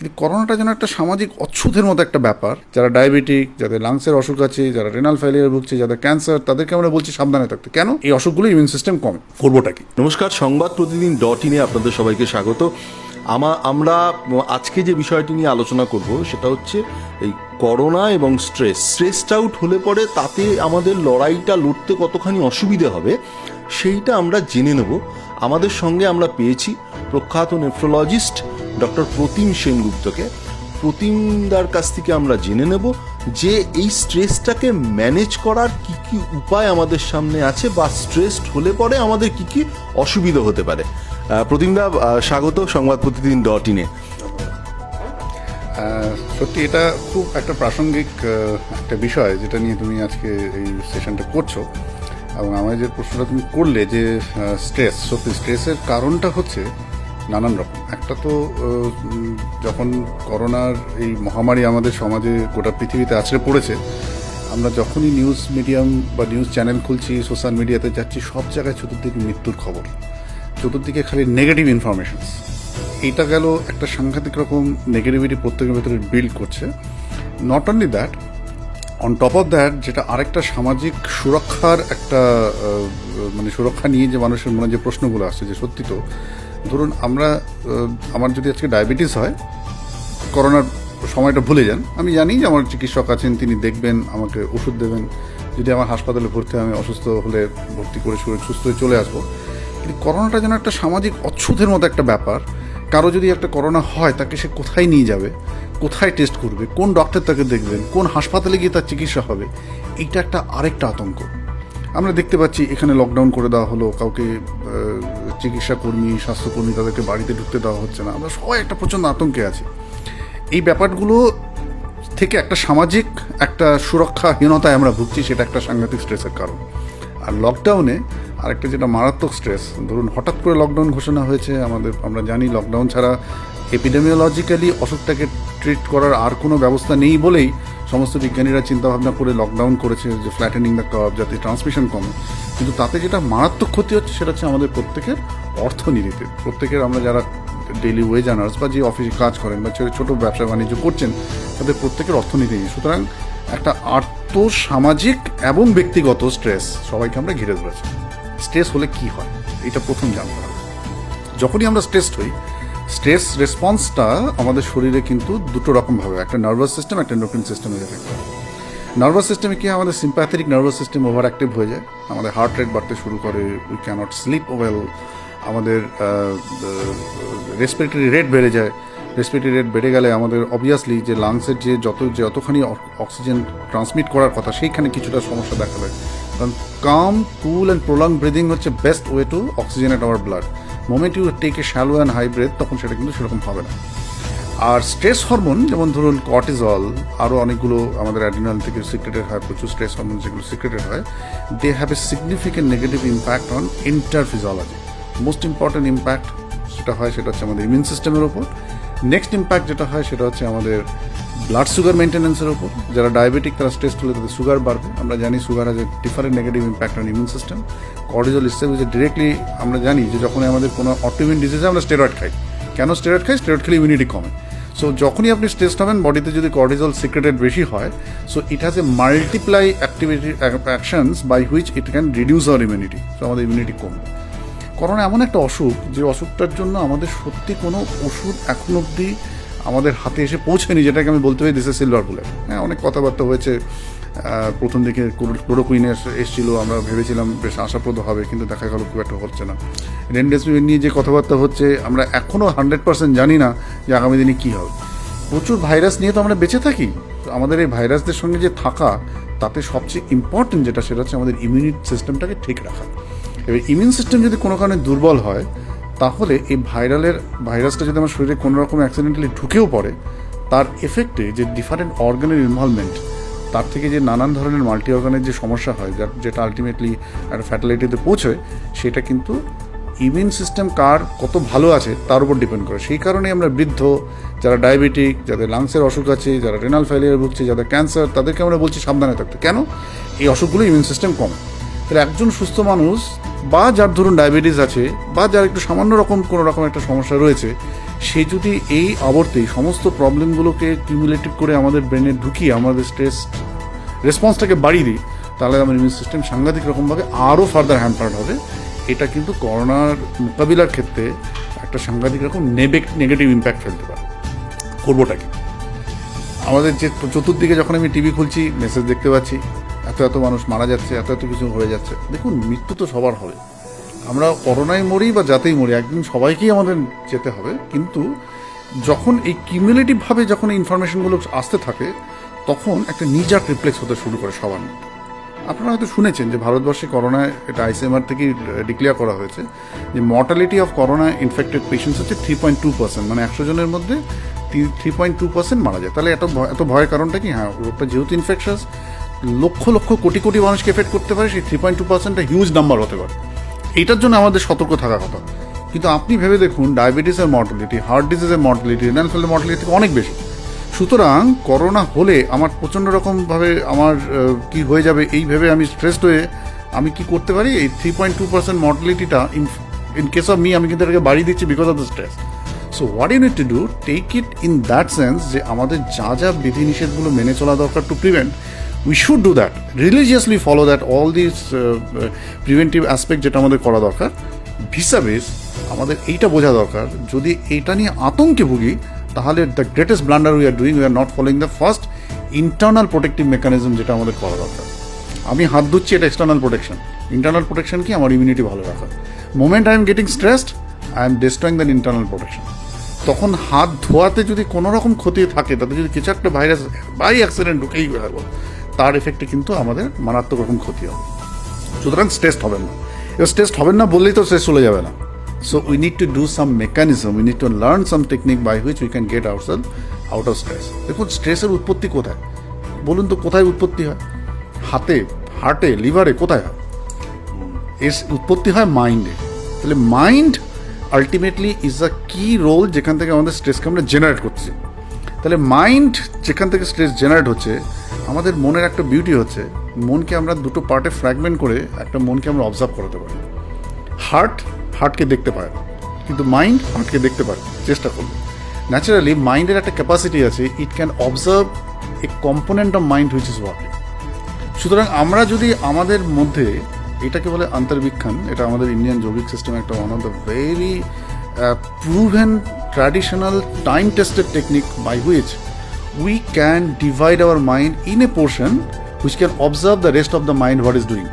কিন্তু করোনাটা যেন একটা সামাজিক অচ্ছুতের মতো একটা ব্যাপার। যারা ডায়াবেটিক, যাদের লাংসের অসুখ আছে, যারা রেনাল ফেলিয়ার ভুগছে, যাদের ক্যান্সার, তাদেরকে আমরা বলছি সাবধানে থাকতে। কেন? এই অসুখগুলো ইমিউন সিস্টেম কমে। করবোটা কি? নমস্কার, সংবাদ প্রতিদিন .in আপনাদের সবাইকে স্বাগত। আমরা আজকে যে বিষয়টি নিয়ে আলোচনা করব সেটা হচ্ছে এই করোনা এবং স্ট্রেস আউট হলে পরে তাতে আমাদের লড়াইটা লড়তে কতখানি অসুবিধে হবে সেইটা আমরা জেনে নেব। আমাদের সঙ্গে আমরা পেয়েছি প্রখ্যাত নেফ্রোলজিস্ট ডক্টর প্রতিম সেনগুপ্তকে। প্রতিমদার কাছ থেকে আমরা জেনে নেব যে এই স্ট্রেসটাকে ম্যানেজ করার কি কি উপায় আমাদের সামনে আছে, বা স্ট্রেসড হলে পরে আমাদের কি কি অসুবিধা হতে পারে। প্রতিমদা, স্বাগত সংবাদ প্রতিদিন .in। সত্যি এটা খুব একটা প্রাসঙ্গিক একটা বিষয় যেটা নিয়ে তুমি আজকে এই সেশনটা করছো, এবং আমার যে প্রশ্নটা তুমি করলে যে স্ট্রেস, সত্যি স্ট্রেসের কারণটা হচ্ছে নানান রকম। একটা তো যখন করোনার এই মহামারী আমাদের সমাজে গোটা পৃথিবীতে আছড়ে পড়েছে, আমরা যখনই নিউজ মিডিয়াম বা নিউজ চ্যানেল খুলছি, সোশ্যাল মিডিয়াতে যাচ্ছি, সব জায়গায় চতুর্দিকে মৃত্যুর খবর, চতুর্দিকে খালি নেগেটিভ ইনফরমেশনস। এইটা গেল একটা সাংঘাতিক রকম নেগেটিভিটি প্রত্যেকের ভেতরে বিল্ড করছে। Not only that, on top of that, যেটা আরেকটা সামাজিক সুরক্ষার একটা মানে সুরক্ষা নিয়ে যে মানুষের মনে যে প্রশ্নগুলো আসছে, যে সত্যি তো ধরুন আমার যদি আজকে ডায়াবেটিস হয়, করোনার সময়টা ভুলে যান, আমি জানি যে আমার চিকিৎসক আছেন, তিনি দেখবেন, আমাকে ওষুধ দেবেন। যদি আমার হাসপাতালে ভর্তি হয়, আমি অসুস্থ হলে ভর্তি করে সুস্থ হয়ে চলে আসবো। কিন্তু করোনাটা যেন একটা সামাজিক অচ্ছুতের মতো একটা ব্যাপার। কারো যদি একটা করোনা হয়, তাকে সে কোথায় নিয়ে যাবে, কোথায় টেস্ট করবে, কোন ডক্টর তাকে দেখবেন, কোন হাসপাতালে গিয়ে তার চিকিৎসা হবে, এইটা একটা আরেকটা আতঙ্ক। আমরা দেখতে পাচ্ছি এখানে লকডাউন করে দেওয়া হলো, কাউকে চিকিৎসা কর্মী, স্বাস্থ্যকর্মী, তাদেরকে বাড়িতে ঢুকতে দেওয়া হচ্ছে না। আমরা সবাই একটা প্রচণ্ড আতঙ্কে আছি। এই ব্যাপারগুলো থেকে একটা সামাজিক একটা সুরক্ষাহীনতায় আমরা ভুগছি, সেটা একটা সাংঘাতিক স্ট্রেসের কারণ। আর লকডাউনে আরেকটা যেটা মারাত্মক স্ট্রেস, ধরুন হঠাৎ করে লকডাউন ঘোষণা হয়েছে, আমরা জানি লকডাউন ছাড়া এপিডেমিওলজিক্যালি অসুখটাকে ট্রিট করার আর কোনো ব্যবস্থা নেই বলেই সমস্ত বিজ্ঞানীরা চিন্তাভাবনা করে লকডাউন করেছে, যে ফ্ল্যাটেনিং দ্য কার্ভ, যাতে ট্রান্সমিশন কমে। কিন্তু তাতে যেটা মারাত্মক ক্ষতি হচ্ছে সেটা হচ্ছে আমাদের প্রত্যেকের অর্থনীতিতে। প্রত্যেকের, আমরা যারা ডেইলি ওয়েজ আর্নার্স বা যে অফিসে কাজ করেন বা ছোট ব্যবসা বাণিজ্য করছেন, তাদের প্রত্যেকের অর্থনীতি। সুতরাং একটা আর্থসামাজিক এবং ব্যক্তিগত স্ট্রেস সবাইকে আমরা ঘিরে ধরেছি। স্ট্রেস হলে কি হয় এটা প্রথম জানতে হবে। যখনই আমরা স্ট্রেসড হই, স্ট্রেস রেসপন্সটা আমাদের শরীরে কিন্তু দুটো রকমভাবে, একটা নার্ভাস সিস্টেম, একটা এন্ডোক্রাইন সিস্টেমে থাকে। নার্ভাস সিস্টেমে কি হয়, আমাদের sympathetic nervous system over active হয়ে যায়, আমাদের হার্ট রেট বাড়তে শুরু করে, উই ক্যানট স্লিপ ওয়েল, আমাদের রেসপিরেটরি রেট বেড়ে যায়। রেসপিরেটরি রেট বেড়ে গেলে আমাদের অবভিয়াসলি যে লাংসের যে যতখানি অক্সিজেন ট্রান্সমিট করার কথা, সেইখানে কিছুটা সমস্যা দেখা দেয়। কারণ calm, cool and prolong breathing হচ্ছে best way to oxygenate our blood. Moment you take a shallow and high breath, তখন সেটা কিন্তু সেরকম হবে না। আর স্ট্রেস হরমোন, যেমন ধরুন কর্টিজল, আরও অনেকগুলো আমাদের অ্যাড্রিনাল থেকে সিক্রেটেড হয়, প্রচুর স্ট্রেস হরমোন যেগুলো সিক্রেটেড হয়, they have a significant negative impact on entire physiology. Most important impact যেটা হয় সেটা হচ্ছে আমাদের ইমিউন সিস্টেমের ওপর। নেক্সট ইম্প্যাক্ট যেটা হয় সেটা হচ্ছে আমাদের ব্লাড সুগার মেনটেন্যান্সের ওপর। যারা ডায়াবেটিক, তারা স্ট্রেস হলে তাদের সুগার বাড়বে। আমরা জানি sugar has a different negative impact on immune system. Cortisol itself is directly, আমরা জানি যে যখনই আমাদের কোনো অটোইমিউন ডিজিজে আমরা স্টেরয়েড খাই। কেন স্টেরয়েড খাই? স্টেরয়েড খেলে ইমিউনিটি কমে। সো যখনই আপনি স্ট্রেসড হবেন, বডিতে যদি কর্টিজল সিক্রেটেড বেশি হয়, so it has a multiply actions by which it can reduce our immunity. So আমাদের ইমিউনিটি কমবে। করোনা এমন একটা অসুখ, যে অসুখটার জন্য আমাদের সত্যি কোনো ওষুধ এখন অবধি আমাদের হাতে এসে পৌঁছেনি, যেটাকে আমি বলতে পারি দিস এ সিলভার বুলেট। হ্যাঁ, অনেক কথাবার্তা হয়েছে। প্রথম দিকে ক্লোরোকুইন এসেছিল, আমরা ভেবেছিলাম বেশ আশাপ্রদ হবে, কিন্তু দেখা গেল খুব একটা হচ্ছে না। রেমডেসিভির নিয়ে যে কথাবার্তা হচ্ছে, আমরা এখনও 100% জানি না যে আগামী দিনে কী হবে। প্রচুর ভাইরাস নিয়ে তো আমরা বেঁচে থাকি। আমাদের এই ভাইরাসদের সঙ্গে যে থাকা, তাতে সবচেয়ে ইম্পর্টেন্ট যেটা, সেটা হচ্ছে আমাদের ইমিউনিটি সিস্টেমটাকে ঠিক রাখা। এবার ইমিউন সিস্টেম যদি কোনো কারণে দুর্বল হয়, তাহলে এই ভাইরাসটা যদি আমার শরীরে কোনো রকম অ্যাক্সিডেন্টালি ঢুকেও পড়ে, তার এফেক্টে যে ডিফারেন্ট অর্গানের ইনভলভমেন্ট, তার থেকে যে নানান ধরনের মাল্টি অর্গানের যে সমস্যা হয়, যেটা আলটিমেটলি একটা ফ্যাটালিটিতে পৌঁছয়, সেটা কিন্তু ইমিউন সিস্টেম কার কত ভালো আছে তার উপর ডিপেন্ড করে। সেই কারণে আমরা বৃদ্ধ, যারা ডায়াবেটিক, যাদের লাংসের অসুখ আছে, যারা রেনাল ফেলিয়ার ভুগছে, যাদের ক্যান্সার, তাদেরকে আমরা বলছি সাবধানে থাকতে। কেন? এই অসুখগুলো ইমিউন সিস্টেম কমে। তাহলে একজন সুস্থ মানুষ, বা যার ধরুন ডায়াবেটিস আছে, বা যার একটু সামান্য রকম কোনো রকম একটা সমস্যা রয়েছে, সে যদি এই আবর্তেই সমস্ত প্রবলেমগুলোকে কিউমুলেটিভ করে আমাদের ব্রেনে ঢুকিয়ে আমাদের স্ট্রেস রেসপন্সটাকে বাড়িয়ে দিই, তাহলে আমার ইমিউন সিস্টেম সাংঘাতিক রকমভাবে আরও ফার্দার হ্যাম্পার্ড হবে। এটা কিন্তু করোনার মোকাবিলার ক্ষেত্রে একটা সাংঘাতিক রকম নেগেটিভ ইম্প্যাক্ট ফেলতে পারে। করবোটা কি? আমাদের যে চতুর্দিকে যখন আমি টিভি খুলছি মেসেজ দেখতে পাচ্ছি, এত মানুষ মারা যাচ্ছে, এত কিছু হয়ে যাচ্ছে। দেখুন, মৃত্যু তো সবার হবে, আমরা করোনায় মরি বা যাতেই মরি, একদিন সবাইকেই আমাদের যেতে হবে। কিন্তু যখন এই কিউমুলেটিভভাবে যখন এই ইনফরমেশনগুলো আসতে থাকে, তখন একটা নিজাক রিফ্লেক্স হতে শুরু করে সবার মধ্যে। আপনারা হয়তো শুনেছেন যে ভারতবর্ষে করোনায়, এটা ICMR থেকেই ডিক্লেয়ার করা হয়েছে যে mortality of corona infected patients হচ্ছে 3.2%, মানে 100 জনের মধ্যে 3.2% মারা যায়। তাহলে এত ভয়ের কারণটা কি? হ্যাঁ, রোগটা যেহেতু ইনফেকশাস, লক্ষ কোটি মানুষকে এফেক্ট করতে পারে, সেই 3.2%টা হিউজ নাম্বার হতে পারে। এইটার জন্য আমাদের সতর্ক থাকা কথা। কিন্তু আপনি ভেবে দেখুন, ডায়াবেটিসের মর্টালিটি, হার্ট ডিজিজের মর্টালিটি, রেনাল ফেলের মর্টালিটি থেকে অনেক বেশি। সুতরাং করোনা হলে আমার প্রচণ্ড রকমভাবে আমার কি হয়ে যাবে এই ভেবে আমি স্ট্রেসড হয়ে আমি কি করতে পারি, এই 3.2% মর্টালিটিটা ইন কেস অফ মি আমি কিন্তু এটাকে বাড়িয়ে দিচ্ছি because of the stress. So what you need to do, take it in that sense যে আমাদের যা বিধিনিষেধগুলো মেনে চলা দরকার to prevent, we should do that, religiously follow that, all these preventive aspect যেটা আমাদের করা দরকার। ভিসাবেস আমাদের এইটা বোঝা দরকার, যদি এইটা নিয়ে আতঙ্কে ভুগি, তাহলে the greatest blunder we are doing, we are not following the first internal protective mechanism যেটা আমাদের করা দরকার। আমি হাত ধুচ্ছি, এটা এক্সটার্নাল প্রোটেকশন। ইন্টারনাল প্রোটেকশন কি? আমার ইমিউনিটি ভালো রাখা। Moment I am getting stressed, I am destroying that internal protection. তখন হাত ধোয়াতে যদি কোনো রকম ক্ষতি থাকে, তাতে যদি কিছু একটা ভাইরাস বাই অ্যাক্সিডেন্ট ঢুকেই গেল, তার এফেক্টে কিন্তু আমাদের মারাত্মক রকম ক্ষতি হবে। সুতরাং স্ট্রেসড হবেন না। এবার স্ট্রেসড হবেন না বললেই তো স্ট্রেস চলে যাবে না। So we need to do some mechanism, we need to learn some technique by which we can get ourself out of stress. দেখুন, স্ট্রেসের উৎপত্তি কোথায় বলুন তো? কোথায় উৎপত্তি হয়? হাতে, হার্টে, লিভারে, কোথায় হয়? এর উৎপত্তি হয় মাইন্ডে। তাহলে মাইন্ড আলটিমেটলি ইজ আ কি রোল যেখান থেকে আমাদের স্ট্রেসকে আমরা জেনারেট করছি। তাহলে মাইন্ড যেখান থেকে স্ট্রেস জেনারেট হচ্ছে, আমাদের মনের একটা বিউটি হচ্ছে, মনকে আমরা দুটো পার্টে ফ্র্যাগমেন্ট করে একটা মনকে আমরা অবজার্ভ করাতে পারি। হার্টকে দেখতে পায় না, কিন্তু মাইন্ড হার্টকে দেখতে পারে, চেষ্টা করবে। ন্যাচারালি মাইন্ডের একটা ক্যাপাসিটি আছে, it can observe A component of mind which is working. সুতরাং আমরা যদি আমাদের মধ্যে, এটাকে বলে অন্তর্বীক্ষণ, এটা আমাদের ইন্ডিয়ান যোগিক সিস্টেম একটা one of the very proven traditional time tested technique by which we can divide our mind in a portion which can observe the rest of the mind what is doing.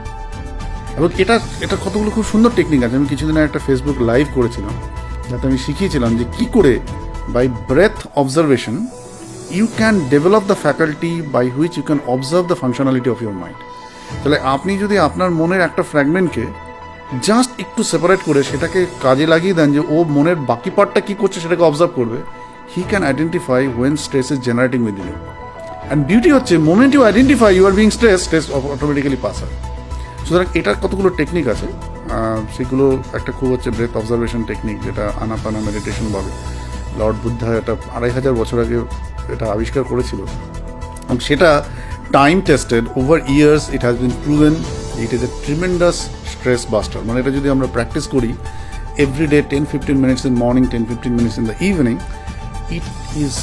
এবং এটা কতগুলো খুব সুন্দর technique আছে। আমি কিছুদিন আগে একটা ফেসবুক লাইভ করেছিলাম, যাতে আমি শিখিয়েছিলাম যে কী করে by breath observation you can develop the faculty by which you can observe the functionality of your mind. তাহলে আপনি যদি আপনার মনের একটা ফ্র্যাগমেন্টকে জাস্ট একটু সেপারেট করে সেটাকে কাজে লাগিয়ে দেন, যে ও মনের বাকি পার্টটা কী করছে সেটাকে অবজার্ভ করবে, he can identify when stress is generating within you. And beauty হচ্ছে, moment you identify you are being stressed, stress automatically pass out. সুতরাং এটার কতগুলো টেকনিক আছে, সেগুলো একটা খুব হচ্ছে ব্রেথ অবজারভেশন টেকনিক, যেটা আনাপানা মেডিটেশন বলে। লর্ড বুদ্ধা এটা 2500 বছর আগে এটা আবিষ্কার করেছিল, এবং সেটা time tested over years. It has been proven it is a tremendous stress buster. মানে এটা যদি আমরা প্র্যাকটিস করি everyday 10-15 minutes in morning, 10-15 minutes in the evening, it is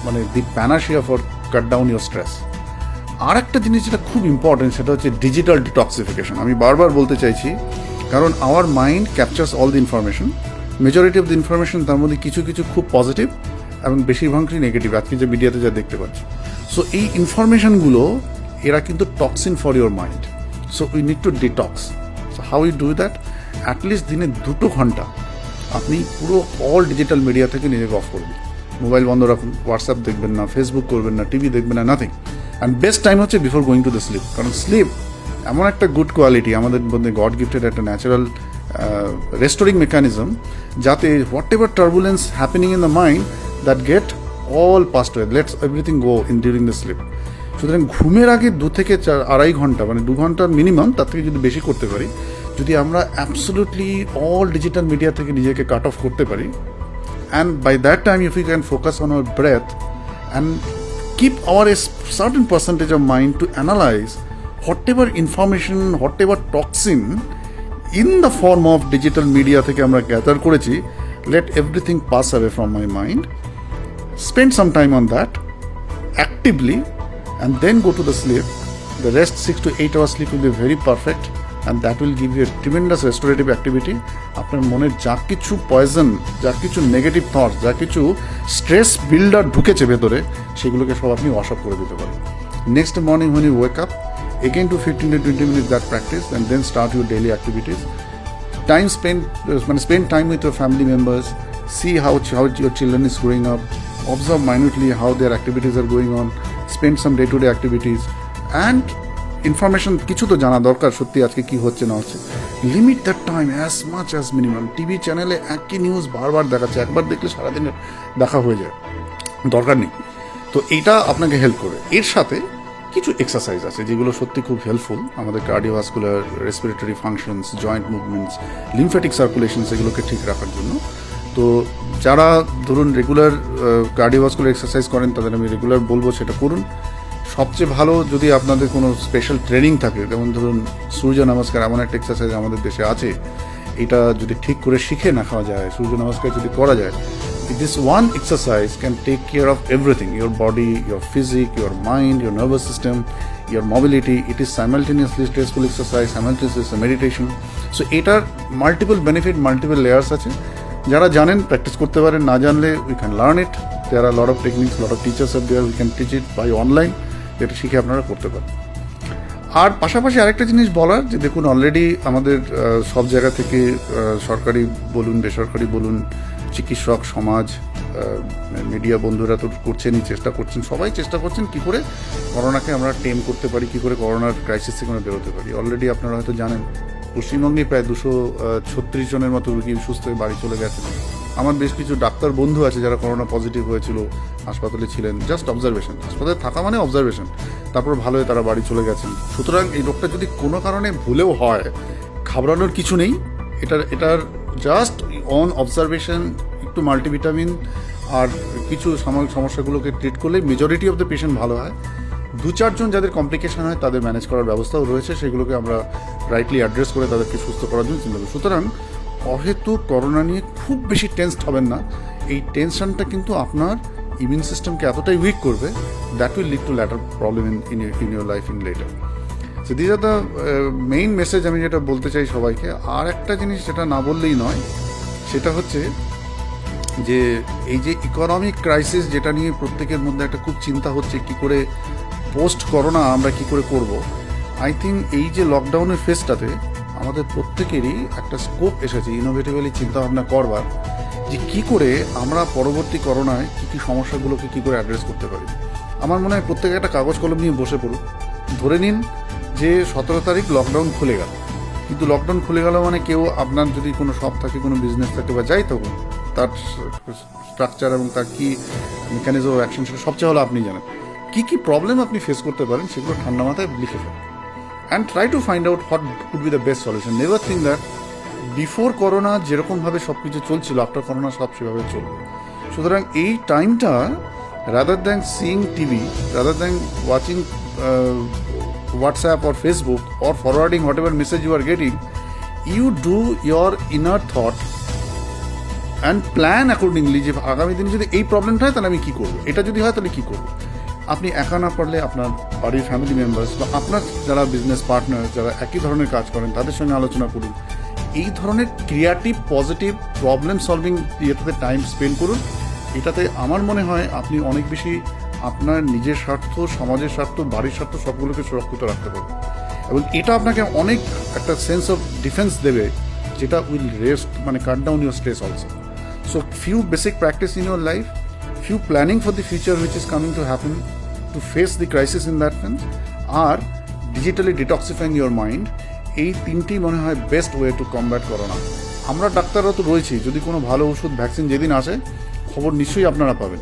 মানে the panacea for cut down your stress. আর একটা জিনিস যেটা খুব ইম্পর্টেন্ট, সেটা হচ্ছে ডিজিটাল ডিটক্সিফিকেশন। আমি বারবার বলতে চাইছি, কারণ our mind captures all the information, majority of the information, তার মধ্যে কিছু খুব পজিটিভ এবং বেশিরভাগই নেগেটিভ, আজকে যে মিডিয়াতে যা দেখতে পাচ্ছি। সো এই ইনফরমেশনগুলো এরা কিন্তু toxin for your mind. So we need to detox. So how you do that? At least দিনে 2 ঘন্টা আপনি পুরো অল ডিজিটাল মিডিয়া থেকে নিজেকে অফ করবেন, মোবাইল বন্ধ রাখুন, হোয়াটসঅ্যাপ দেখবেন না, ফেসবুক করবেন না, টিভি দেখবেন না, নাথিং। অ্যান্ড বেস্ট টাইম হচ্ছে before going to the sleep. কারণ স্লিপ এমন একটা গুড কোয়ালিটি, আমাদের মধ্যে গড গিফটেড একটা ন্যাচারাল রেস্টোরিং মেকানিজম, যাতে whatever turbulence happening in the mind that get all past way, lets everything go in during the sleep. সুতরাং ঘুমের আগে 2 থেকে 2.5 ঘন্টা, মানে 2 ঘন্টার মিনিমাম, তার থেকে যদি বেশি করতে পারি, যদি আমরা অ্যাবসলিউটলি অল ডিজিটাল মিডিয়া থেকে নিজেকে কাট অফ করতে পারি, and by that time if we can focus on our breath and keep our a certain percentage of mind to analyze whatever information, whatever toxin in the form of digital media থেকে আমরা gather করেছি, let everything pass away from my mind, spend some time on that actively, and then go to the sleep. The rest 6 to 8 hours sleep will be very perfect, and that will give you a tremendous restorative activity. আপনার মনের যা কিছু poison, যা কিছু negative thoughts, যা কিছু stress builder ঢুকেছে ভেতরে, সেগুলোকে সব আপনি ওয়াশ আপ করে দিতে পারেন। Next morning when you wake up, again to 15 to 20 minutes that practice, and then start your daily activities. Spend time with your family members, see how your children is growing up, observe minutely how their activities are going on, spend some day-to-day activities, and information কিছু তো জানা দরকার সত্যি আজকে কি হচ্ছে না হচ্ছে। Limit that time as much as minimum. TV চ্যানেলে একই নিউজ বারবার দেখাচ্ছে, একবার দেখলে সারাদিনের দেখা হয়ে যায়, দরকার নেই। তো এইটা আপনাকে হেল্প করে। এর সাথে কিছু এক্সারসাইজ আছে যেগুলো সত্যি খুব হেল্পফুল আমাদের cardiovascular, respiratory functions, joint movements, lymphatic circulation, সেগুলোকে ঠিক রাখার জন্য। তো যারা ধরুন রেগুলার কার্ডিওভাস্কুলার এক্সারসাইজ করেন তাদের আমি রেগুলার বলবো সেটা করুন। সবচেয়ে ভালো যদি আপনাদের কোনো স্পেশাল ট্রেনিং থাকে, যেমন ধরুন সূর্য নমস্কার এমন একটা এক্সারসাইজ আমাদের দেশে আছে, এটা যদি ঠিক করে শিখে রাখা যায়, সূর্য নমস্কার যদি করা যায়, this one exercise can take care of everything, your body, your physique, your mind, your nervous system, your mobility. It is simultaneously stressful exercise, simultaneously meditation. So এটার মাল্টিপল বেনিফিট, মাল্টিপল লেয়ার্স আছে। যারা জানেন practice করতে পারেন, না জানলে we can learn it. There are lot of techniques, lot of teachers are there, we can teach it by online, যেটা শিখে আপনারা করতে পারেন। আর পাশাপাশি আরেকটা জিনিস বলার, যে দেখুন অলরেডি আমাদের সব জায়গা থেকে সরকারি বলুন, বেসরকারি বলুন, চিকিৎসক সমাজ, মিডিয়া বন্ধুরা তো করছেনই, চেষ্টা করছেন, সবাই চেষ্টা করছেন কী করে করোনাকে আমরা টেম করতে পারি, কী করে করোনার ক্রাইসিস থেকে আমরা বেরোতে পারি। অলরেডি আপনারা হয়তো জানেন পশ্চিমবঙ্গে প্রায় 236 জনের মতো রুগী সুস্থ হয়ে বাড়ি চলে গেছেন। আমার বেশ কিছু ডাক্তার বন্ধু আছে যারা করোনা পজিটিভ হয়েছিল, হাসপাতালে ছিলেন, জাস্ট অবজারভেশন, হাসপাতালে থাকা মানে অবজারভেশন, তারপর ভালো হয়ে তারা বাড়ি চলে গেছেন। সুতরাং এই রোগটা যদি কোনো কারণে ভুলেও হয়, ঘাবড়ানোর কিছু নেই। এটার জাস্ট অন অবজারভেশন, একটু মাল্টিভিটামিন আর কিছু সাময়িক সমস্যাগুলোকে ট্রিট করলে মেজরিটি অফ দ্য পেশেন্ট ভালো হয়। 2-4 জন যাদের কমপ্লিকেশন হয় তাদের ম্যানেজ করার ব্যবস্থাও রয়েছে, সেগুলোকে আমরা রাইটলি অ্যাড্রেস করে তাদেরকে সুস্থ করার জন্য চিন্তা করি। সুতরাং অহেতুক করোনা নিয়ে খুব বেশি টেন্সড হবেন না। এই টেনশনটা কিন্তু আপনার ইমিউন সিস্টেমকে এতটাই উইক করবে, that will lead to later problem in your life in later. So this are the main message আমি যেটা বলতে চাই সবাইকে। আর একটা জিনিস যেটা না বললেই নয়, সেটা হচ্ছে যে এই যে ইকোনমিক ক্রাইসিস, যেটা নিয়ে প্রত্যেকের মধ্যে একটা খুব চিন্তা হচ্ছে কী করে পোস্ট করোনা আমরা কী করে করব। আই থিঙ্ক এই যে লকডাউনের ফেজটাতে আমাদের প্রত্যেকেরই একটা স্কোপ এসেছে ইনোভেটিভলি চিন্তাভাবনা করবার, যে কী করে আমরা পরবর্তী করোনায় কী কী সমস্যাগুলোকে কী করে অ্যাড্রেস করতে পারি। আমার মনে হয় প্রত্যেকে একটা কাগজ কলম নিয়ে বসে পড়ুন। ধরে নিন যে 17 তারিখ লকডাউন খুলে গেল, কিন্তু লকডাউন খুলে গেল মানে কেউ, আপনার যদি কোনো শপ থাকে, কোনো বিজনেস থাকে বা যাই থাকুন, তার স্ট্রাকচার এবং তার কী মেকানিজম অফ অ্যাকশন সেটা সবচেয়ে ভালো আপনি জানেন। কী কী প্রবলেম আপনি ফেস করতে পারেন সেগুলো ঠান্ডা মাথায় লিখে ফেলেন, and try to find out what could be the best solution. Never think that before corona যেরকমভাবে সব কিছু চলছিল, আফটার করোনা সব সেভাবে চলবে। সুতরাং এই টাইমটা, rather than seeing TV, rather than watching WhatsApp or Facebook or forwarding whatever message you are getting, you do your inner thought and plan accordingly, যে আগামী দিনে যদি এই প্রবলেমটা হয় তাহলে আমি কী করবো, এটা যদি হয় তাহলে কী করবো। আপনি একা না পারলে আপনার বাড়ির ফ্যামিলি মেম্বার্স বা আপনার যারা বিজনেস পার্টনার, যারা একই ধরনের কাজ করেন, তাদের সঙ্গে আলোচনা করুন। এই ধরনের ক্রিয়েটিভ, পজিটিভ, প্রবলেম সলভিং ইয়েটাতে টাইম স্পেন্ড করুন। এটাতে আমার মনে হয় আপনি অনেক বেশি আপনার নিজের স্বার্থ, সমাজের স্বার্থ, বাড়ির স্বার্থ সবগুলোকে সুরক্ষিত রাখতে পারবেন, এবং এটা আপনাকে অনেক একটা সেন্স অফ ডিফেন্স দেবে, যেটা উইল রেস্ট, মানে কাট down your stress also. So few basic practice in your life, few planning for the future which is coming to happen to face the crisis in that sense, are digitally detoxifying your mind. এই তিনটি মনে হয় best way two combat corona. আমরা ডাক্তাররা তো রয়েছি, যদি কোনো ভালো ওষুধ, ভ্যাকসিন যেদিন আসে খবর নিশ্চয়ই আপনারা পাবেন,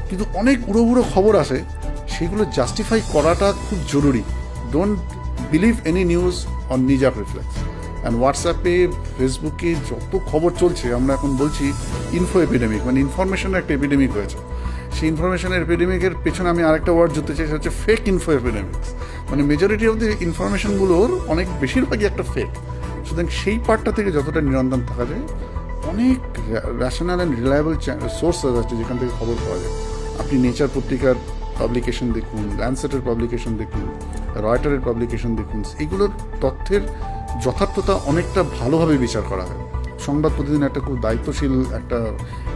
কিন্তু অনেক উড়ো খবর আসে, সেগুলো জাস্টিফাই করাটা খুব জরুরি। Don't believe any news on knee jerk reflex. And হোয়াটসঅ্যাপে, ফেসবুকে যত খবর চলছে, আমরা এখন বলছি ইনফো এপিডেমিক, মানে ইনফরমেশনের একটা এপিডেমিক হয়েছে। সেই ইনফরমেশনের এপিডেমিকের পেছনে আমি আরেকটা ওয়ার্ড জুড়তে চাই, সেটা হচ্ছে ফেক ইনফো এপিডেমিক্স। মানে মেজরিটি অফ দি ইনফরমেশনগুলোর অনেক বেশিরভাগই একটা ফেক। সুতরাং সেই পার্টটা থেকে যতটা নিরন্তর থাকা যায় অনেক রেশনাল অ্যান্ড রিলায়েবল সোর্সেস আছে যেখান থেকে খবর পাওয়া যায়। আপনি নেচার পত্রিকার পাবলিকেশন দেখুন, ল্যান্ডসেটের পাবলিকেশন দেখুন, রয়টারের পাবলিকেশন দেখুন, এগুলোর তথ্যের যথার্থতা অনেকটা ভালোভাবে বিচার করা হয়। সংবাদ প্রতিদিন একটা খুব দায়িত্বশীল একটা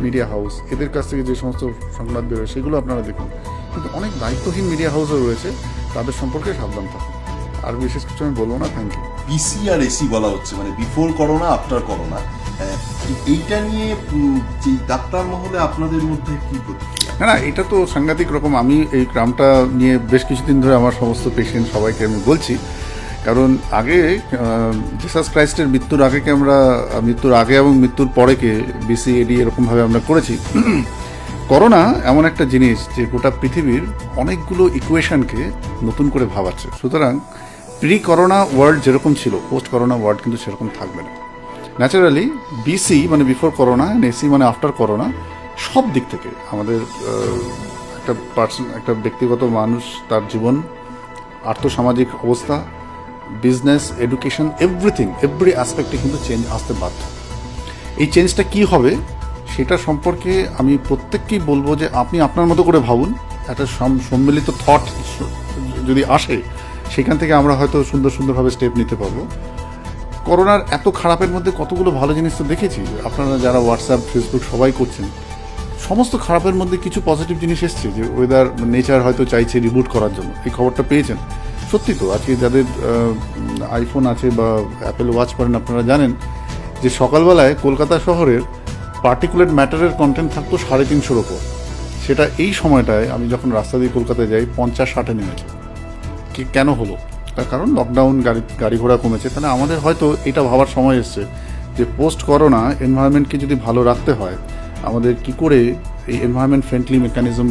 মিডিয়া হাউস, এদের কাছ থেকে যে সমস্ত সংবাদ বেরোয় সেগুলো আপনারা দেখুন। কিন্তু অনেক দায়িত্বহীন মিডিয়া হাউসও রয়েছে, তাদের সম্পর্কে সাবধান থাকুন। আর বিশেষ কিছু আমি বলবো না, থ্যাংক ইউ। বিসি আর এসি বলা হচ্ছে, মানে বিফোর করোনা আফটার করোনা, এইটা নিয়ে যে ডাক্তার মহলে আপনাদের মধ্যে কি প্রতিক্রিয়া? না, এটা তো সাংঘাতিক রকম। আমি এই গ্রামটা নিয়ে বেশ কিছুদিন ধরে আমার সমস্ত পেশেন্ট সবাইকে আমি বলছি, কারণ আগে জিসাস ক্রাইস্টের মৃত্যুর আগেকে আমরা মৃত্যুর আগে এবং মৃত্যুর পরেকে বিসি এডি এরকমভাবে আমরা করেছি। করোনা এমন একটা জিনিস যে গোটা পৃথিবীর অনেকগুলো ইকুয়েশনকে নতুন করে ভাবাচ্ছে। সুতরাং প্রি করোনা ওয়ার্ল্ড যেরকম ছিল, পোস্ট করোনা ওয়ার্ল্ড কিন্তু সেরকম থাকবে না। ন্যাচারালি বিসি মানে বিফোর করোনা, এসি মানে আফটার করোনা, সব দিক থেকে আমাদের একটা ব্যক্তিগত মানুষ তার জীবন, আর্থসামাজিক অবস্থা, বিজনেস, এডুকেশন, এভরি অ্যাসপেক্টে কিন্তু চেঞ্জ আসতে বাধ্য। এই চেঞ্জটা কি হবে সেটা সম্পর্কে আমি প্রত্যেককেই বলবো যে আপনি আপনার মতো করে ভাবুন। একটা সম্মিলিত থট যদি আসে, সেখান থেকে আমরা হয়তো সুন্দরভাবে স্টেপ নিতে পারবো। করোনার এত খারাপের মধ্যে কতগুলো ভালো জিনিস তো দেখেছি। আপনারা যারা হোয়াটসঅ্যাপ, ফেসবুক সবাই করছেন, সমস্ত খারাপের মধ্যে কিছু পজিটিভ জিনিস এসছে, যে ওয়েদার, নেচার হয়তো চাইছে রিবুট করার জন্য। এই খবরটা পেয়েছেন? সত্যি তো, আজকে যাদের আইফোন আছে বা অ্যাপেল ওয়াচ করেন আপনারা জানেন যে সকালবেলায় কলকাতা শহরের পার্টিকুলেট ম্যাটারের কন্টেন্ট থাকতো 350-এর ওপর। সেটা এই সময়টায় আমি যখন রাস্তা দিয়ে কলকাতায় যাই 50-60-এ নেমেছে। কেন হলো? তার কারণ লকডাউন, গাড়ি ঘোড়া কমেছে। তাহলে আমাদের হয়তো এটা ভাবার সময় এসছে যে পোস্ট করোনা এনভায়রনমেন্টকে যদি ভালো রাখতে হয়, আমাদের কি করে এই environment friendly mechanism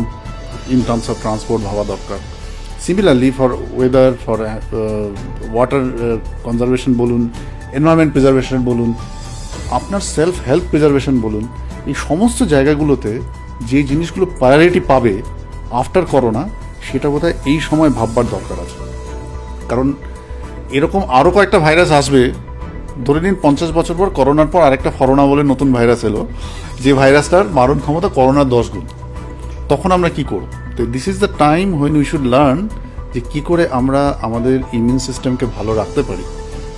in terms of transport ভাবা দরকার। Similarly for weather, for water conservation বলুন, এনভায়রনমেন্ট প্রিজার্ভেশন বলুন, আপনার সেলফ হেল্প প্রিজার্ভেশন বলুন, এই সমস্ত জায়গাগুলোতে যে জিনিসগুলো প্রায়োরিটি পাবে আফটার করোনা, সেটা বোধহয় এই সময় ভাববার দরকার আছে। কারণ এরকম আরও কয়েকটা ভাইরাস আসবে। ধরে নিন 50 বছর পর করোনার পর আরেকটা করোনা বলে নতুন ভাইরাস এলো, যে ভাইরাসটার মারণ ক্ষমতা করোনার 10 গুণ। তখন আমরা কি করব? তো this is the time when we should learn যে কী করে আমরা আমাদের ইমিউন সিস্টেমকে ভালো রাখতে পারি,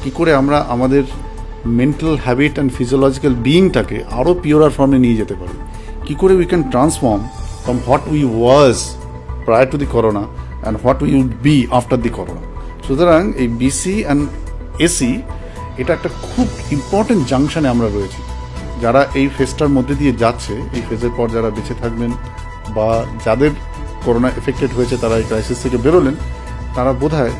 কী করে আমরা আমাদের মেন্টাল হ্যাবিট অ্যান্ড ফিজিওলজিক্যাল বিইংটাকে আরও পিওরার ফর্মে নিয়ে যেতে পারি, কী করে we can transform from what we was prior to the corona and what we would be after the corona. সুতরাং এই বিসি অ্যান্ড এসি এটা একটা খুব ইম্পর্টেন্ট জাংশনে আমরা রয়েছি। যারা এই ফেজটার মধ্যে দিয়ে যাচ্ছে, এই ফেজের পর যারা বেঁচে থাকবেন বা যাদের করোনা এফেক্টেড হয়েছে তারা এই ক্রাইসিস থেকে বেরোলেন, তারা বোধহয়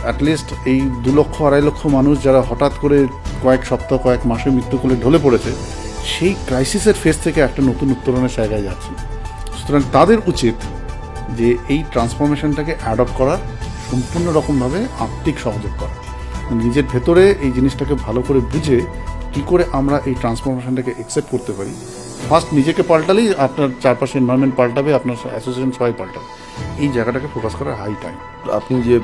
অ্যাটলিস্ট এই 2-2.5 লক্ষ মানুষ যারা হঠাৎ করে কয়েক সপ্তাহ, কয়েক মাসে মৃত্যু কোলে ঢলে পড়েছে, সেই ক্রাইসিসের ফেজ থেকে একটা নতুন উত্তরণের জায়গায় যাচ্ছেন। সুতরাং তাদের উচিত যে এই ট্রান্সফরমেশনটাকে অ্যাডপ্ট করার, সম্পূর্ণ রকমভাবে আত্মিক সহযোগ করা, নিজের ভেতরে এই জিনিসটাকে ভালো করে বুঝে কী করে আমরা এই ট্রান্সফরমেশনটাকে অ্যাকসেপ্ট করতে পারি। ফার্স্ট নিজেকে পাল্টালেই আপনার চারপাশে এনভায়রনমেন্ট পাল্টাবে, আপনার অ্যাসোসিয়েশন সবাই পাল্টাবে। এই জায়গাটাকে ফোকাস করা হাই টাইম। আপনি যে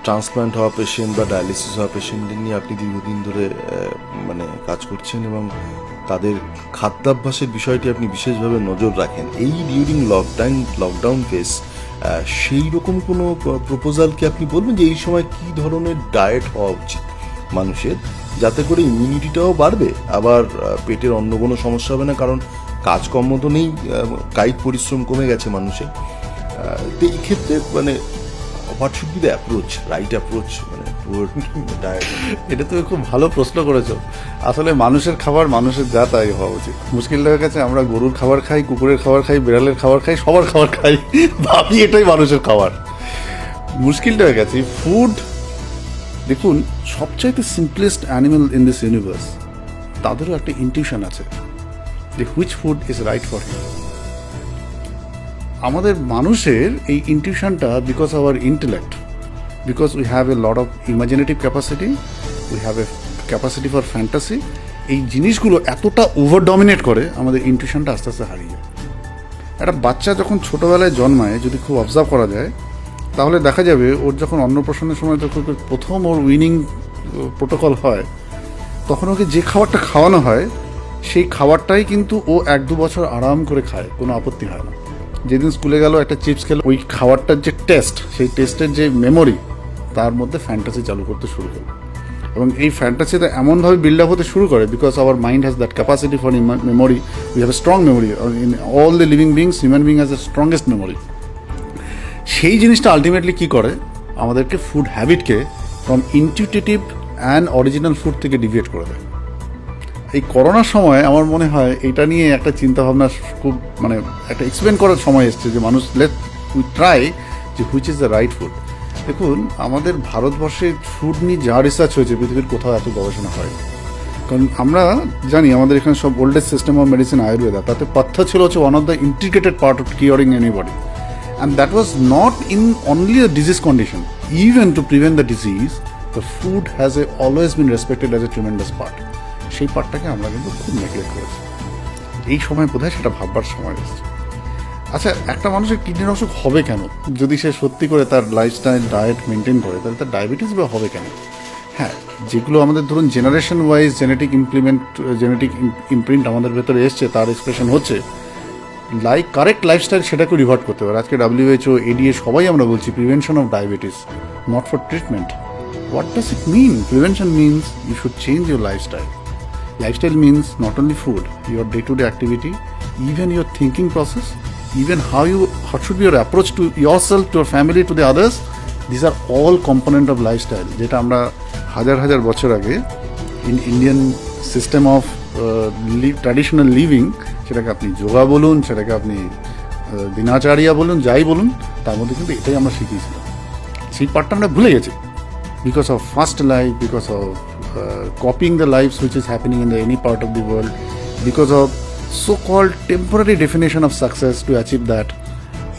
ট্রান্সপ্লান্ট হওয়া পেশেন্ট বা ডায়ালিসিস হওয়া পেশেন্টদের নিয়ে আপনি দীর্ঘদিন ধরে মানে কাজ করছেন এবং তাদের খাদ্যাভ্যাসের বিষয়টি আপনি বিশেষভাবে নজর রাখেন। এই ডিউরিং লকডাউন ফেজ সেই রকম কোনো প্রপোজাল কি আপনি বলবেন যে এই সময় কি ধরনের ডায়েট হওয়া উচিত মানুষের, যাতে করে ইমিউনিটিটাও বাড়বে, আবার পেটের অন্য কোনো সমস্যা হবে না? কারণ কাজকর্ম তো নেই, কায়িক পরিশ্রম কমে গেছে মানুষের। তো এই ক্ষেত্রে মানে what should be the approach, right approach মানে টুয়ার্ড ডায়েট? এটা তুমি খুব ভালো প্রশ্ন করেছো। আসলে মানুষের খাবার মানুষের যা তাই হওয়া উচিত। মুশকিল হয়ে গেছে আমরা গরুর খাবার খাই, কুকুরের খাবার খাই, বিড়ালের খাবার খাই, সবার খাবার খাই, ভাবি এটাই মানুষের খাবার। মুশকিলটা হয়ে গেছে ফুড। দেখুন, সবচাইতে simplest animal in this universe, তাদেরও একটা ইনটিউশন আছে যে which food is right for him. আমাদের মানুষের এই ইনটিউশনটা because our intellect, because we have a lot of imaginative capacity, we have a capacity for fantasy, এই জিনিসগুলো এতটা ওভার ডমিনেট করে আমাদের ইনটিউশনটা আস্তে আস্তে হারিয়ে যায়। একটা বাচ্চা যখন ছোটোবেলায় জন্মায়, যদি খুব অবজার্ভ করা যায়, তাহলে দেখা যাবে ওর যখন অন্নপ্রাশনের সময় যখন প্রথম ওর উইনিং প্রোটোকল হয়, তখন ওকে যে খাবারটা খাওয়ানো হয় সেই খাবারটাই কিন্তু ও 1-2 বছর আরাম করে খায়, কোনো আপত্তি হয় না। যেদিন স্কুলে গেল একটা চিপস খেলো, ওই খাবারটার যে টেস্ট, সেই টেস্টের যে মেমোরি, তার মধ্যে ফ্যান্টাসি চালু করতে শুরু করলো। এবং এই ফ্যান্টাসিটা এমনভাবে বিল্ড আপ হতে শুরু করে, because our mind has that capacity for memory, we have a strong memory, in all the living beings human being has the strongest memory. সেই জিনিসটা আলটিমেটলি কী করে, আমাদেরকে ফুড হ্যাবিটকে from intuitive and original food থেকে deviate করে দেয়। এই করোনার সময় আমার মনে হয় এটা নিয়ে একটা চিন্তাভাবনা খুব মানে একটা এক্সপ্লেন করার সময় এসছে, যে মানুষ লেট উই ট্রাই যে which is the right food. দেখুন, আমাদের ভারতবর্ষে ফুড নিয়ে যা রিসার্চ হয়েছে পৃথিবীর কোথাও এত গবেষণা হয়। কারণ আমরা জানি আমাদের এখানে সব oldest system of medicine Ayurveda, তাতে পাথ্য ছিল হচ্ছে one of the integrated part of curing anybody, and that was not in only a disease condition, even to prevent the disease the food has always been respected as a tremendous part. সেই পার্টটাকে আমরা কিন্তু খুব neglect করেছি। এই সময় বোধহয় সেটা ভাববার সময় এসেছে। আচ্ছা, একটা মানুষের কিডনির অসুখ হবে কেন? যদি সে সত্যি করে তার লাইফস্টাইল ডায়েট মেনটেন করে, তাহলে তার ডায়াবেটিস বা হবে কেন? হ্যাঁ, যেগুলো আমাদের ধরুন জেনারেশন ওয়াইজ জেনেটিক ইমপ্রিন্ট আমাদের ভেতরে এসছে, তার এক্সপ্রেশন হচ্ছে কারেক্ট লাইফস্টাইল, সেটাকে রিভার্ট করতে পারে। আজকে WHO, ADA সবাই আমরা বলছি prevention of diabetes, not for treatment. What does it mean? Prevention means you should change your lifestyle. Lifestyle means not only food, your day-to-day activity, even your thinking process, even how should be your approach to yourself, to your family, to the others. These are all component of lifestyle, যেটা আমরা হাজার বছর আগে in Indian system of traditional living, সেটাকে আপনি যোগা বলুন, সেটাকে আপনি দিনাচার্য বলুন, যাই বলুন, তার মধ্যে কিন্তু এটাই আমরা শিখিয়েছিলাম। সেই পার্টটা আমরা ভুলে গেছি because of fast life, because of copying the lives which is happening in any part of the world, because of so-called temporary definition of success to achieve that.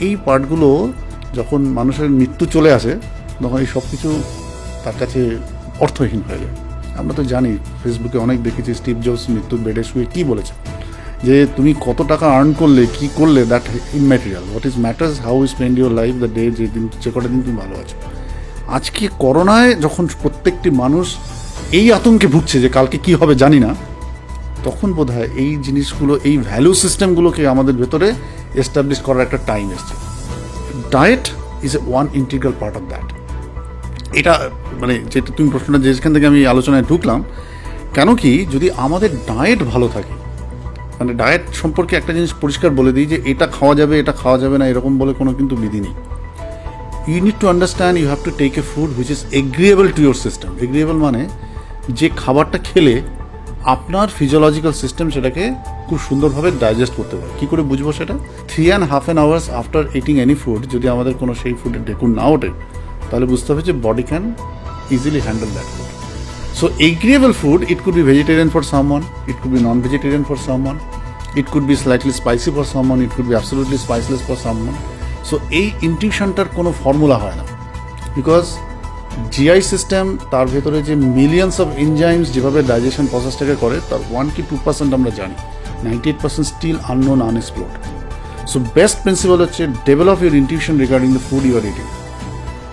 এই পার্টগুলো যখন মানুষের মৃত্যু চলে আসে, তখন এই সব কিছু তার কাছে অর্থহীন হয়ে যায়। আমরা তো জানি, ফেসবুকে অনেক দেখেছি স্টিভ জবস মৃত্যুর বেডে শুয়ে কী বলেছে, যে তুমি কত টাকা আর্ন করলে, কী করলে, that immaterial, what is matters how you spend your life the day, যে কটা দিন তুমি ভালো আছো। আজকে করোনায় যখন প্রত্যেকটি মানুষ এই আতঙ্কে ভুগছে যে কালকে কি হবে জানি না, তখন বোধহয় এই জিনিসগুলো, এই ভ্যালু সিস্টেমগুলোকে আমাদের ভেতরে এস্টাবলিশ করার একটা টাইম এসছে। Diet is a one integral part of that. এটা মানে যেটা তুমি প্রশ্নটা, যেখান থেকে আমি আলোচনায় ঢুকলাম, কেন কি যদি আমাদের ডায়েট ভালো থাকে, মানে ডায়েট সম্পর্কে একটা জিনিস পরিষ্কার বলে দিই যে এটা খাওয়া যাবে, এটা খাওয়া যাবে না, এরকম বলে কোনো কিন্তু বিধি নেই। You need to understand, you have to take a food which is agreeable to your system. Agreeable মানে যে খাবারটা খেলে আপনার ফিজিওলজিক্যাল সিস্টেম সেটাকে খুব সুন্দরভাবে ডাইজেস্ট করতে পারে। কী করে বুঝবো সেটা? 3.5 hours after eating any food যদি আমাদের কোনো সেই ফুডের ঢেকুর না ওঠে, তাহলে বুঝতে হবে যে body can easily handle that food. So agreeable food, it could be vegetarian for someone, it could be non vegetarian for someone, it could be slightly spicy for someone, it could be absolutely spiceless for someone. So এই ইনটিউশনটার কোনো formula হয় না, because GI system তার ভেতরে যে millions of enzymes যেভাবে digestion প্রসেসটাকে করে, তার 1 কি 2% আমরা জানি, 98% still unknown, unexplored. So best principle হচ্ছে develop your intuition regarding the food you are eating.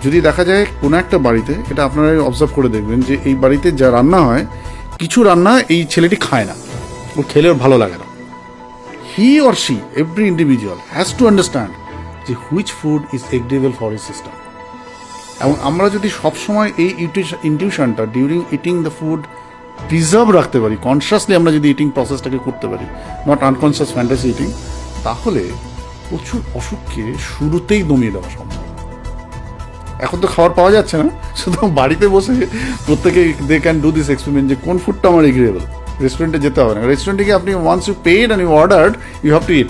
যদি দেখা যায় কোনো একটা বাড়িতে, এটা আপনারা অবজার্ভ করে দেখবেন যে এই বাড়িতে যা রান্না হয়, কিছু রান্না এই ছেলেটি খায় না, ও খেলে ওর ভালো লাগে না। He or she, every individual has to understand যে which food is agreeable for his system. এবং আমরা যদি সবসময় এই ইনটিউশনটা during eating the food preserve রাখতে পারি, কনসিয়াসলি আমরা যদি ইটিং প্রসেসটাকে করতে পারি, নট আনকনসিয়াস ফ্যান্টাসি ইটিং, তাহলে প্রচুর অসুখকে শুরুতেই দমিয়ে দেওয়া সম্ভব। এখন তো খাবার পাওয়া যাচ্ছে না, শুধু বাড়িতে বসে প্রত্যেকে they can do this experiment যে কোন ফুডটা আমার এগ্রিয়েবল। রেস্টুরেন্টে যেতে হবে না, রেস্টুরেন্টে গিয়ে আপনি once you paid and you ordered, you have to eat,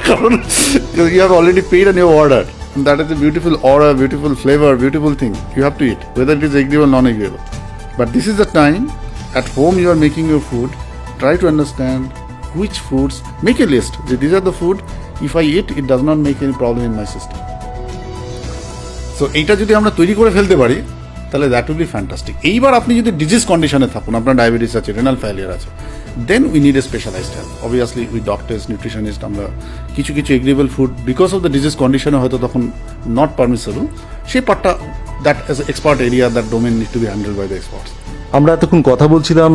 কারণ you have already paid and you ordered. That is a beautiful aura, beautiful flavor, beautiful thing. You have to eat, whether it is agreeable or non-agreeable. But this is the time, at home you are making your food, try to understand which foods, make a list. These are the food, if I eat, it does not make any problem in my system. So, এইটা যদি আমরা তৈরি করে ফেলতে পারি, তাহলে that will be fantastic. এইবার আপনি যদি ডিজিজ কন্ডিশনে থাকুন, আপনার ডায়াবেটিস আছে, রেনাল ফেলিয়ার আছে, then we need a specialised help. Obviously we doctors, nutritionist, আমরা কিছু agreeable food because of the disease কন্ডিশনে হয়তো তখন নট পারমিসেবল, সেই পার্টটা that as expert area, that domain need to be handle by the experts. আমরা এতক্ষণ কথা বলছিলাম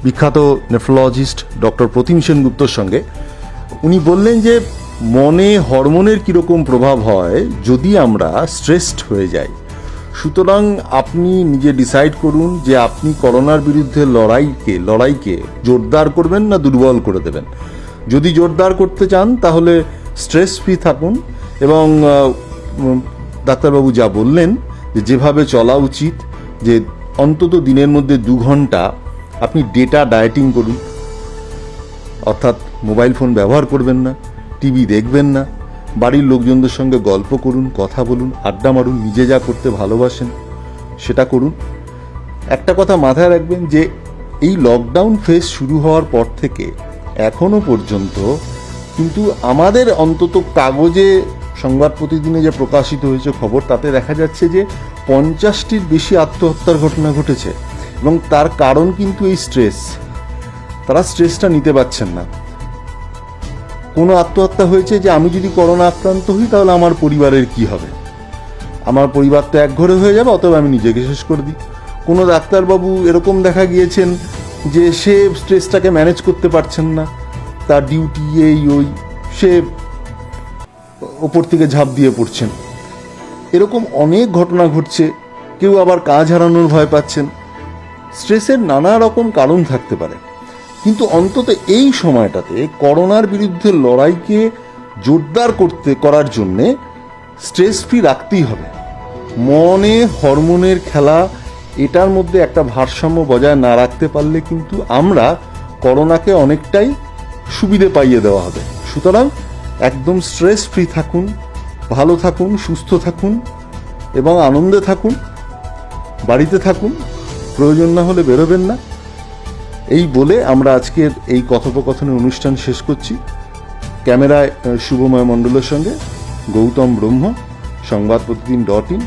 বিখ্যাত নেফ্রোলজিস্ট ডক্টর প্রতিম সেনগুপ্তর সঙ্গে। উনি বললেন যে মনে হরমোনের কীরকম প্রভাব হয় যদি আমরা স্ট্রেসড হয়ে যাই। সুতরাং আপনি নিজে ডিসাইড করুন যে আপনি করোনার বিরুদ্ধে লড়াইকে জোরদার করবেন না দুর্বল করে দেবেন। যদি জোরদার করতে চান তাহলে স্ট্রেস ফ্রি থাকুন, এবং ডাক্তারবাবু যা বললেন যে যেভাবে চলা উচিত, যে অন্তত দিনের মধ্যে 2 ঘন্টা আপনি ডেটা ডায়েটিং করুন, অর্থাৎ মোবাইল ফোন ব্যবহার করবেন না, টিভি দেখবেন না, বাড়ির লোকজনদের সঙ্গে গল্প করুন, কথা বলুন, আড্ডা মারুন, নিজে যা করতে ভালোবাসেন সেটা করুন। একটা কথা মাথায় রাখবেন যে এই লকডাউন ফেজ শুরু হওয়ার পর থেকে এখনো পর্যন্ত কিন্তু আমাদের অন্তত কাগজে সংবাদ প্রতিদিনে যে প্রকাশিত হয়েছে খবর, তাতে দেখা যাচ্ছে যে 50টির বেশি আত্মহত্যার ঘটনা ঘটেছে, এবং তার কারণ কিন্তু এই স্ট্রেস। তারা স্ট্রেসটা নিতে পারছেন না। কোনো আত্মহত্যা হয়েছে যে আমি যদি করোনা আক্রান্ত হই তাহলে আমার পরিবারের কি হবে, আমার পরিবার তো একঘরে হয়ে যাবে, অতএব আমি নিজেকে শেষ করে দিই। কোনো ডাক্তারবাবু এরকম দেখা গিয়েছেন যে সে স্ট্রেসটাকে ম্যানেজ করতে পারছেন না, তার ডিউটি ওই সে ওপর থেকে ঝাঁপ দিয়ে পড়ছেন। এরকম অনেক ঘটনা ঘটছে। কেউ আবার কাজ হারানোর ভয় পাচ্ছেন। স্ট্রেসের নানা রকম কারণ থাকতে পারে, কিন্তু অন্তত এই সময়টাতে করোনার বিরুদ্ধে লড়াইকে জোরদার করার জন্যে স্ট্রেস ফ্রি রাখতেই হবে। মনে হরমোনের খেলা, এটার মধ্যে একটা ভারসাম্য বজায় না রাখতে পারলে কিন্তু আমরা করোনাকে অনেকটাই সুবিধে পাইয়ে দেওয়া হবে। সুতরাং একদম স্ট্রেস ফ্রি থাকুন, ভালো থাকুন, সুস্থ থাকুন এবং আনন্দে থাকুন, বাড়িতে থাকুন, প্রয়োজন না হলে বেরোবেন না। এই বলে আমরা আজকের এই কথোপকথনের অনুষ্ঠান শেষ করছি। ক্যামেরায় শুভময় মণ্ডলের সঙ্গে গৌতম ব্রহ্ম, সংবাদ প্রতিদিন .in।